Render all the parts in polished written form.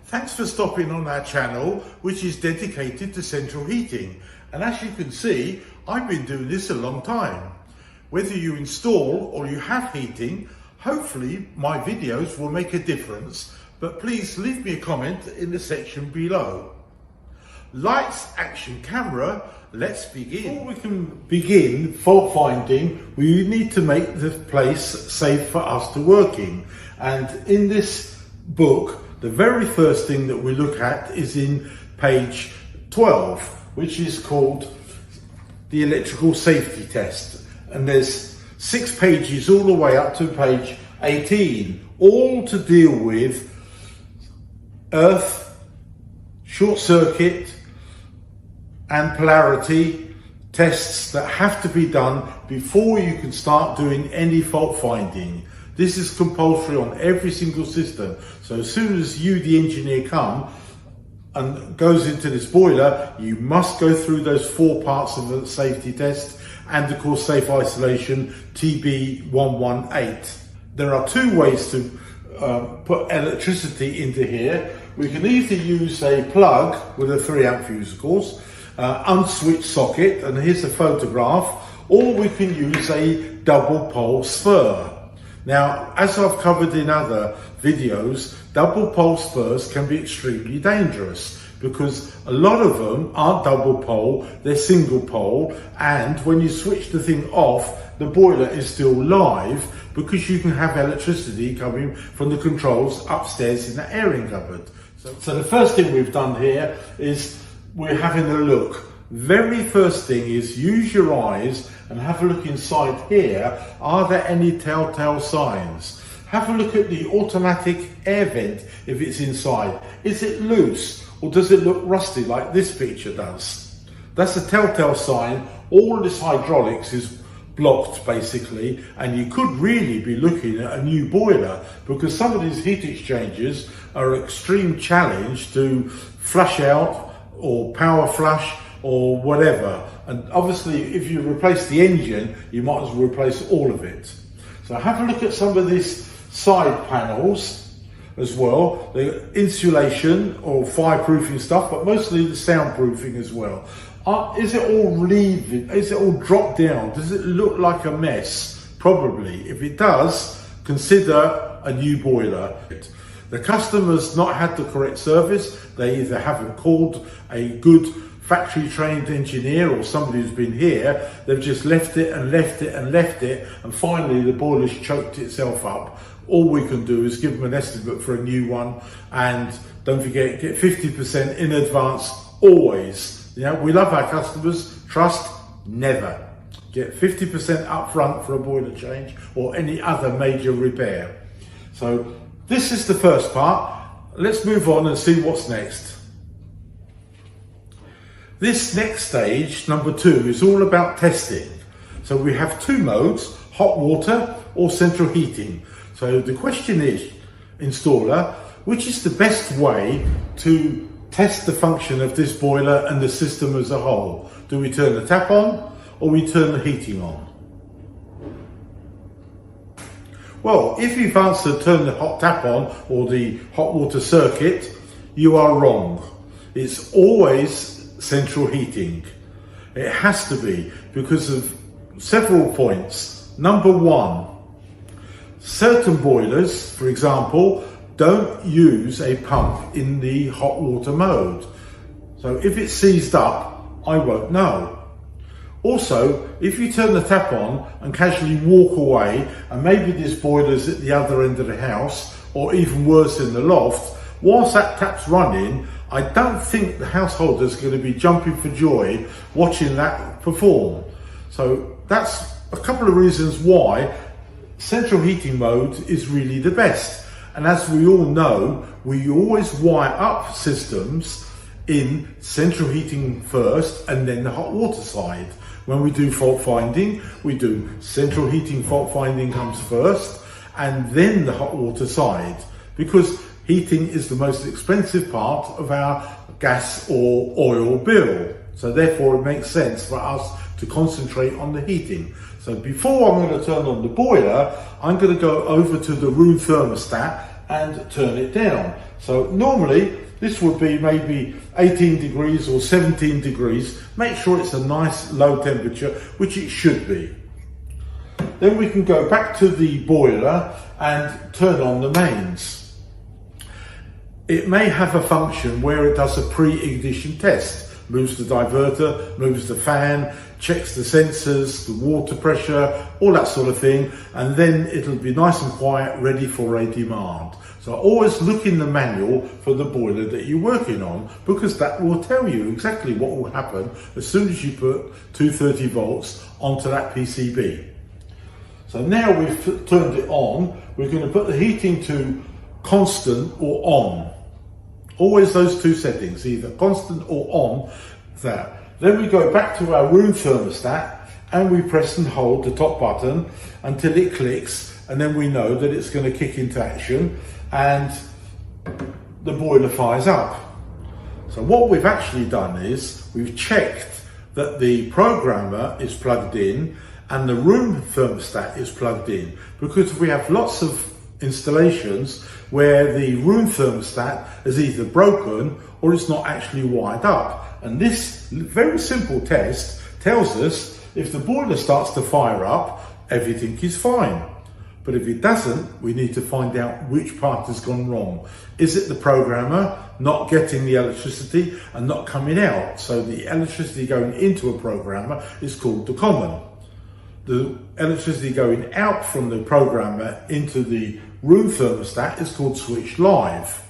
Thanks for stopping on our channel, which is dedicated to central heating. And as you can see, I've been doing this a long time. Whether you install or you have heating, hopefully my videos will make a difference, but please leave me a comment in the section below. Lights, action, camera, let's begin. Before we can begin fault finding, we need to make the place safe for us to work in. And in this book, the very first thing that we look at is in page 12, which is called the electrical safety test. And there's 6 pages all the way up to page 18, all to deal with earth, short circuit, and polarity tests that have to be done before you can start doing any fault finding. This is compulsory on every single system. So as soon as you, the engineer, come and goes into this boiler, you must go through those 4 parts of the safety test and of course safe isolation TB118. There are 2 ways to put electricity into here. We can either use a plug with a 3 amp fuse, of course, unswitched socket, and here's a photograph, or we can use a double pole spur. Now, as I've covered in other videos, double pole spurs can be extremely dangerous because a lot of them aren't double pole, they're single pole, and when you switch the thing off, the boiler is still live because you can have electricity coming from the controls upstairs in the airing cupboard. So the first thing we've done here is we're having a look. Very first thing is use your eyes and have a look inside here. Are there any telltale signs? Have a look at the automatic air vent if it's inside. Is it loose or does it look rusty like this picture does? That's a telltale sign. All this hydraulics is blocked basically, and you could really be looking at a new boiler because some of these heat exchangers are an extreme challenge to flush out or power flush or whatever, and obviously if you replace the engine you might as well replace all of it. So have a look at some of these side panels as well, the insulation or fireproofing stuff, but mostly the soundproofing as well. Is it all leaving? Is it all dropped down? Does it look like a mess? Probably. If it does, consider a new boiler. The customer's not had the correct service. They either haven't called a good factory trained engineer or somebody who's been here. They've just left it and left it and left it, and finally the boiler's choked itself up. All we can do is give them an estimate for a new one, and don't forget, get 50% in advance always. You know, we love our customers, trust never. Get 50% up front for a boiler change or any other major repair. So this is the first part. Let's move on and see what's next. This next stage, number 2, is all about testing. So we have 2 modes, hot water or central heating. So the question is, installer, which is the best way to test the function of this boiler and the system as a whole? Do we turn the tap on or we turn the heating on? Well, if you've answered turn the hot tap on or the hot water circuit, you are wrong. It's always central heating. It has to be because of several points. Number 1, certain boilers, for example, don't use a pump in the hot water mode. So if it's seized up, I won't know. Also, if you turn the tap on and casually walk away, and maybe this boiler's at the other end of the house, or even worse in the loft, whilst that tap's running, I don't think the householder's going to be jumping for joy watching that perform. So that's a couple of reasons why central heating mode is really the best. And as we all know, we always wire up systems in central heating first and then the hot water side. When we do fault finding, we do central heating fault finding comes first and then the hot water side, because heating is the most expensive part of our gas or oil bill. So therefore it makes sense for us to concentrate on the heating. So before I'm going to turn on the boiler, I'm going to go over to the room thermostat and turn it down. So normally this would be maybe 18 degrees or 17 degrees. Make sure it's a nice low temperature, which it should be. Then we can go back to the boiler and turn on the mains. It may have a function where it does a pre-ignition test. Moves the diverter, moves the fan, checks the sensors, the water pressure, all that sort of thing, and then it'll be nice and quiet, ready for a demand. So always look in the manual for the boiler that you're working on, because that will tell you exactly what will happen as soon as you put 230 volts onto that PCB. So now we've turned it on, we're going to put the heating to constant or on. Always those two settings, either constant or on. That. Then we go back to our room thermostat and we press and hold the top button until it clicks, and then we know that it's going to kick into action and the boiler fires up. So what we've actually done is we've checked that the programmer is plugged in and the room thermostat is plugged in, because we have lots of installations where the room thermostat is either broken or it's not actually wired up. And this very simple test tells us if the boiler starts to fire up, everything is fine. But if it doesn't, we need to find out which part has gone wrong. Is it the programmer not getting the electricity and not coming out? So the electricity going into a programmer is called the common. The electricity going out from the programmer into the room thermostat is called switch live.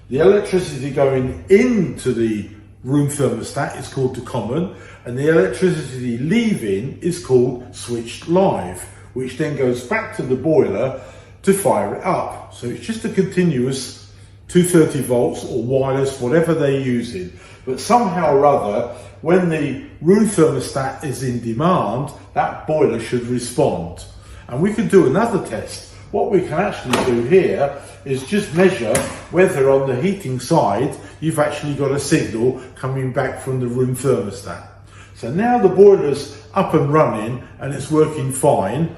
The electricity going into the room thermostat is called the common, and the electricity leaving is called switched live, which then goes back to the boiler to fire it up. So it's just a continuous 230 volts or wireless, whatever they're using. But somehow or other, when the room thermostat is in demand, that boiler should respond. And we can do another test. What we can actually do here is just measure whether on the heating side you've actually got a signal coming back from the room thermostat. So now the boiler's up and running and it's working fine.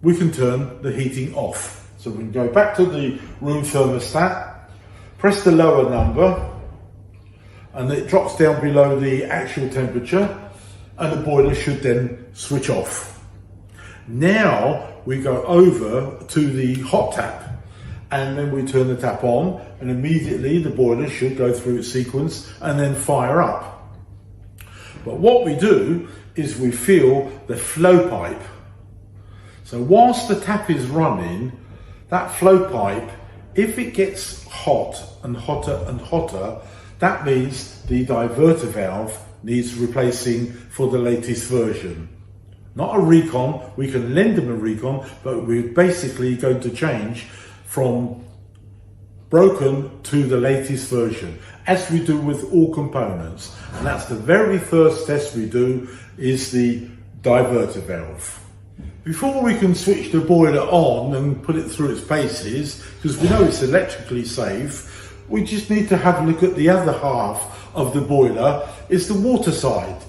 We can turn the heating off. So we can go back to the room thermostat, press the lower number, and it drops down below the actual temperature, and the boiler should then switch off. Now we go over to the hot tap, and then we turn the tap on, and immediately the boiler should go through its sequence and then fire up. But what we do is we feel the flow pipe. So whilst the tap is running, that flow pipe, if it gets hot and hotter and hotter, that means the diverter valve needs replacing for the latest version. Not a recon, we can lend them a recon, but we're basically going to change from broken to the latest version, as we do with all components. And that's the very first test we do, is the diverter valve. Before we can switch the boiler on and put it through its paces, because we know it's electrically safe, we just need to have a look at the other half of the boiler. It's the water side.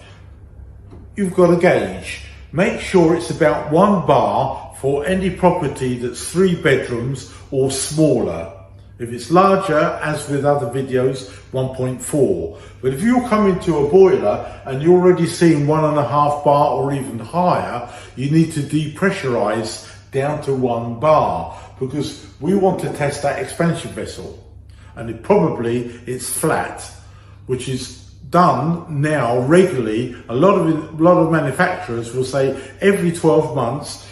You've got a gauge. Make sure it's about 1 bar for any property that's 3 bedrooms or smaller. If it's larger, as with other videos, 1.4. But if you're coming to a boiler and you're already seeing 1.5 bar or even higher, you need to depressurize down to 1 bar, because we want to test that expansion vessel. And it's flat, which is done now regularly. A lot of manufacturers will say every 12 months,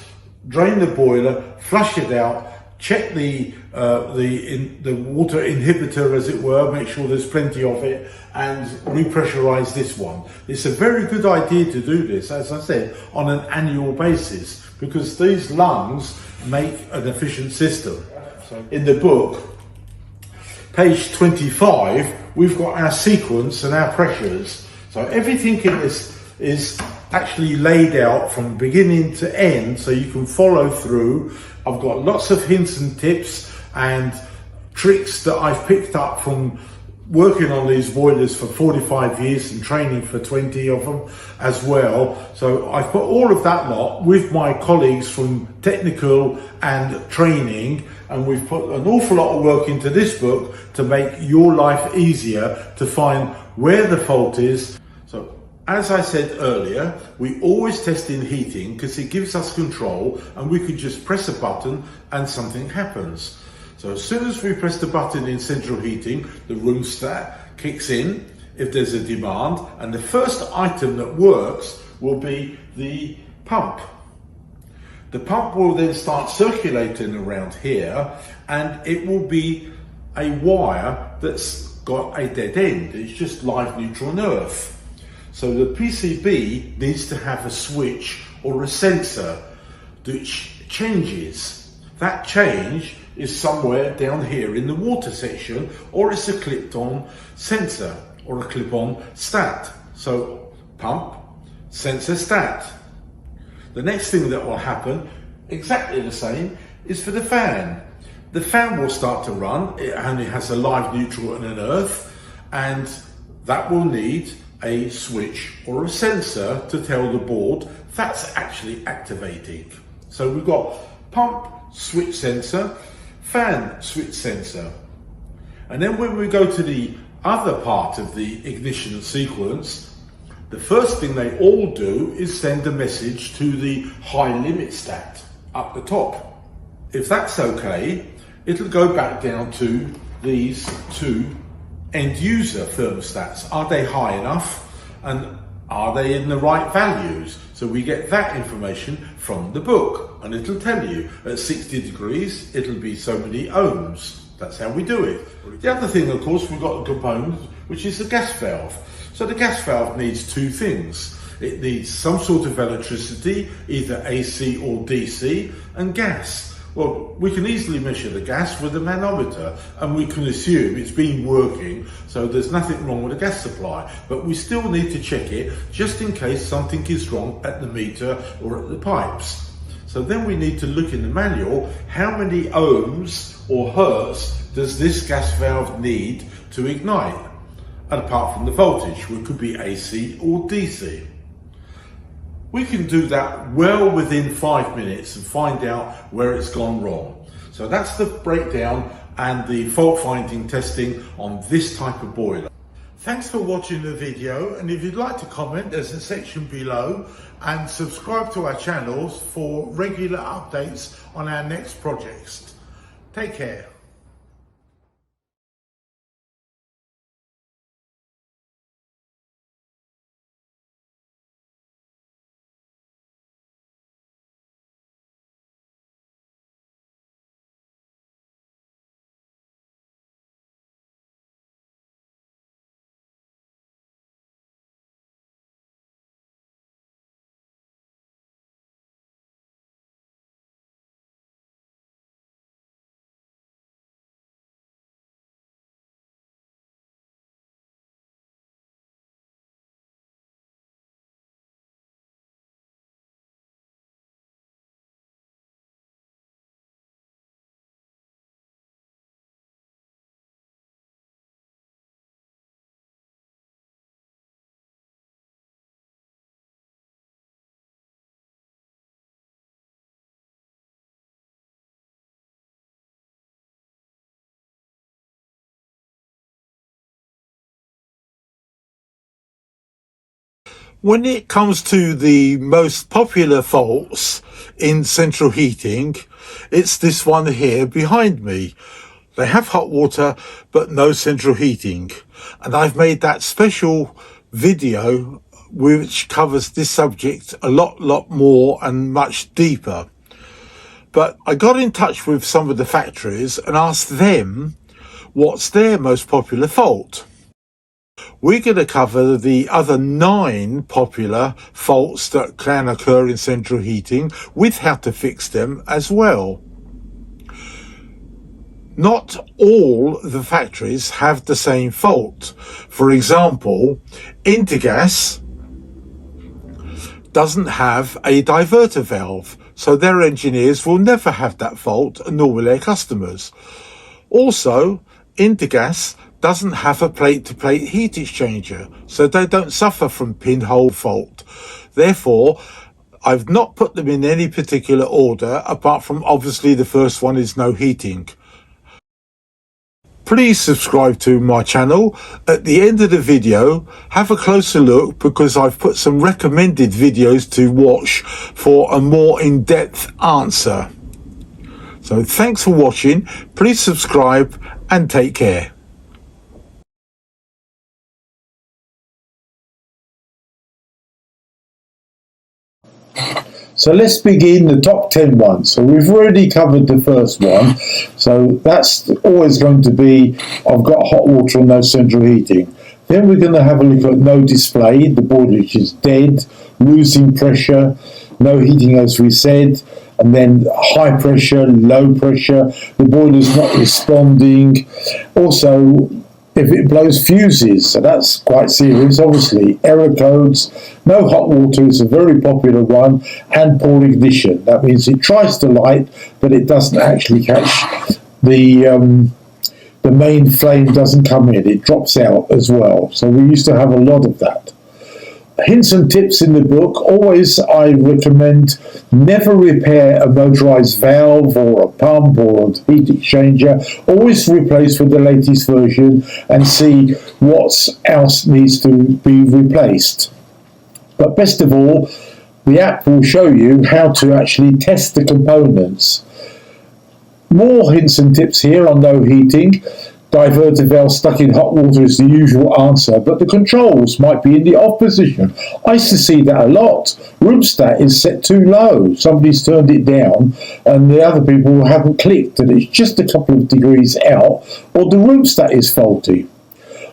drain the boiler, flush it out, check the water inhibitor, as it were, make sure there's plenty of it, and repressurize this one. It's a very good idea to do this, as I said, on an annual basis, because these lungs make an efficient system. In the book, page 25, we've got our sequence and our pressures. So everything in this is actually laid out from beginning to end, so you can follow through. I've got lots of hints and tips and tricks that I've picked up from working on these boilers for 45 years and training for 20 of them as well. So I've put all of that lot with my colleagues from technical and training, and we've put an awful lot of work into this book to make your life easier to find where the fault is. So as I said earlier, we always test in heating because it gives us control, and we could just press a button and something happens. So as soon as we press the button in central heating, the room stat kicks in if there's a demand, and the first item that works will be the pump. The pump will then start circulating around here, and it will be a wire that's got a dead end. It's just live neutral and earth. So the PCB needs to have a switch or a sensor which changes. That change is somewhere down here in the water section, or it's a clipped-on sensor or a clip-on stat. So pump, sensor, stat. The next thing that will happen, exactly the same, is for the fan. The fan will start to run. It only has a live neutral and an earth, and that will need a switch or a sensor to tell the board that's actually activating. So we've got pump, switch sensor, fan, switch sensor. And then when we go to the other part of the ignition sequence, the first thing they all do is send a message to the high limit stat up the top. If that's okay, it'll go back down to these two end user thermostats. Are they high enough, and are they in the right values? So we get that information from the book, and it'll tell you at 60 degrees it'll be so many ohms. That's how we do it. The other thing, of course, we've got a component which is the gas valve. So the gas valve needs two things. It needs some sort of electricity, either AC or DC, and gas. Well, we can easily measure the gas with a manometer, and we can assume it's been working, so there's nothing wrong with the gas supply. But we still need to check it, just in case something is wrong at the meter or at the pipes. So then we need to look in the manual, how many ohms or hertz does this gas valve need to ignite? And apart from the voltage, which could be AC or DC. We can do that well within 5 minutes and find out where it's gone wrong. So that's the breakdown and the fault finding testing on this type of boiler. Thanks for watching the video, and if you'd like to comment, there's a section below, and subscribe to our channels for regular updates on our next projects. Take care. When it comes to the most popular faults in central heating, it's this one here behind me. They have hot water, but no central heating. And I've made that special video which covers this subject a lot more and much deeper. But I got in touch with some of the factories and asked them what's their most popular fault. We're going to cover the other 9 popular faults that can occur in central heating with how to fix them as well. Not all the factories have the same fault. For example, Intergas doesn't have a diverter valve, so their engineers will never have that fault, nor will their customers. Also, Intergas doesn't have a plate-to-plate heat exchanger, so they don't suffer from pinhole fault. Therefore, I've not put them in any particular order, apart from obviously the first one is no heating. Please subscribe to my channel. At the end of the video, have a closer look because I've put some recommended videos to watch for a more in-depth answer. So thanks for watching. Please subscribe and take care. So let's begin the top 10 ones. So we've already covered the first one. So that's always going to be, I've got hot water and no central heating. Then we're going to have a look at no display, the boiler which is dead, losing pressure, no heating as we said, and then high pressure, low pressure, the boiler's not responding. Also, if it blows fuses, so that's quite serious, obviously. Error codes, no hot water is a very popular one, and poor ignition. That means it tries to light, but it doesn't actually catch the main flame doesn't come in, it drops out as well. So we used to have a lot of that. Hints and tips in the book. Always I recommend never repair a motorized valve or a pump or a heat exchanger. Always replace with the latest version and see what else needs to be replaced. But best of all, the app will show you how to actually test the components. More hints and tips here on no heating. Diverter valve stuck in hot water is the usual answer, but the controls might be in the off position. I used to see that a lot. Room stat is set too low. Somebody's turned it down and the other people haven't clicked and it's just a couple of degrees out, or the room stat is faulty.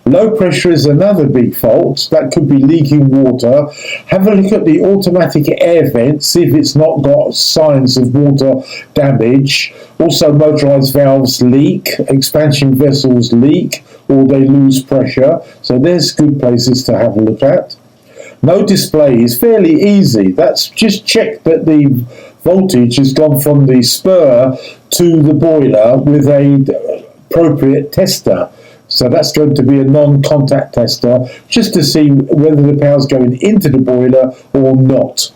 Low pressure is another big fault. That could be leaking water. Have a look at the automatic air vent, see if it's not got signs of water damage. Also, motorized valves leak, expansion vessels leak, or they lose pressure. So there's good places to have a look at. No display is fairly easy. That's just check that the voltage has gone from the spur to the boiler with a appropriate tester. So that's going to be a non-contact tester, just to see whether the power's going into the boiler or not.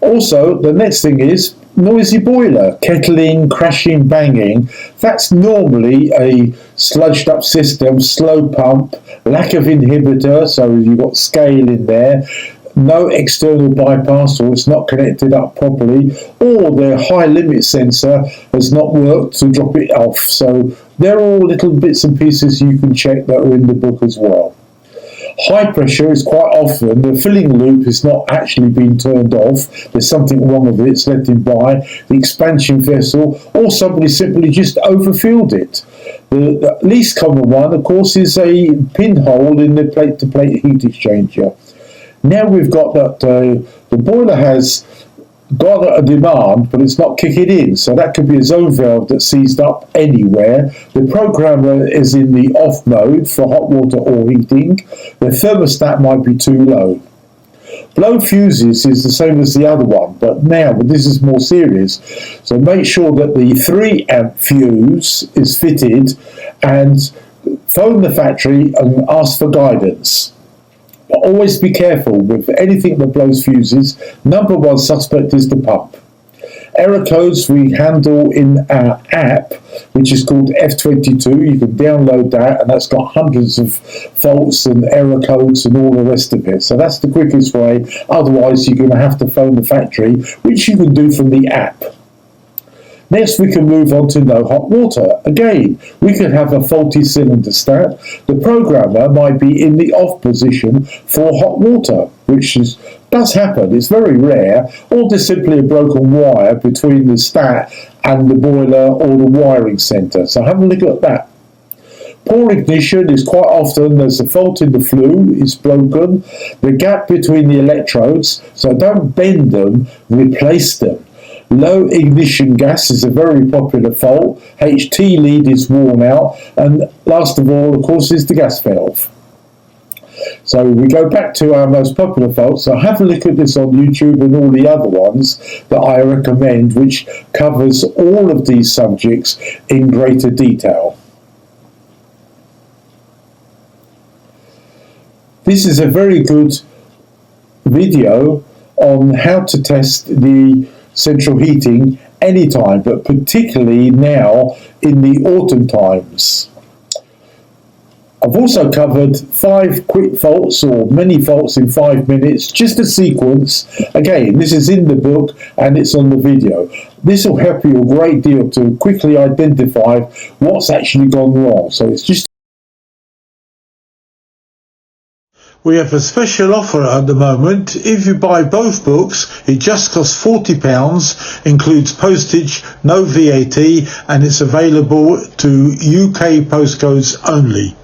Also, the next thing is noisy boiler, kettling, crashing, banging. That's normally a sludged up system, slow pump, lack of inhibitor, so you've got scale in there, no external bypass or it's not connected up properly, or the high limit sensor has not worked to drop it off. So they're all little bits and pieces you can check that are in the book as well. High pressure is quite often the filling loop is not actually being turned off. There's something wrong with it, it's letting by the expansion vessel, or somebody simply just overfilled it. The least common one, of course, is a pinhole in the plate-to-plate heat exchanger. Now we've got that the boiler has got a demand, but it's not kicking in. So that could be a zone valve that's seized up anywhere. The programmer is in the off mode for hot water or heating. The thermostat might be too low. Blown fuses is the same as the other one, but this is more serious. So make sure that the 3 amp fuse is fitted and phone the factory and ask for guidance. But always be careful with anything that blows fuses. Number one suspect is the pump. Error codes we handle in our app, which is called F22. You can download that, and that's got hundreds of faults and error codes and all the rest of it. So that's the quickest way. Otherwise, you're going to have to phone the factory, which you can do from the app. Next, we can move on to no hot water. Again, we could have a faulty cylinder stat. The programmer might be in the off position for hot water, which does happen. It's very rare. Or there's simply a broken wire between the stat and the boiler or the wiring center. So have a look at that. Poor ignition is quite often there's a fault in the flue, it's broken. The gap between the electrodes, so don't bend them, replace them. Low ignition gas is a very popular fault. HT lead is worn out, and last of all, of course, is the gas valve. So we go back to our most popular faults. So have a look at this on YouTube and all the other ones that I recommend, which covers all of these subjects in greater detail. This is a very good video on how to test the central heating anytime, but particularly now in the autumn times. I've also covered 5 quick faults or many faults in 5 minutes, just a sequence. Again, this is in the book and it's on the video. This will help you a great deal to quickly identify what's actually gone wrong. So it's just We have a special offer at the moment. If you buy both books, it just costs £40, includes postage, no VAT, and it's available to UK postcodes only.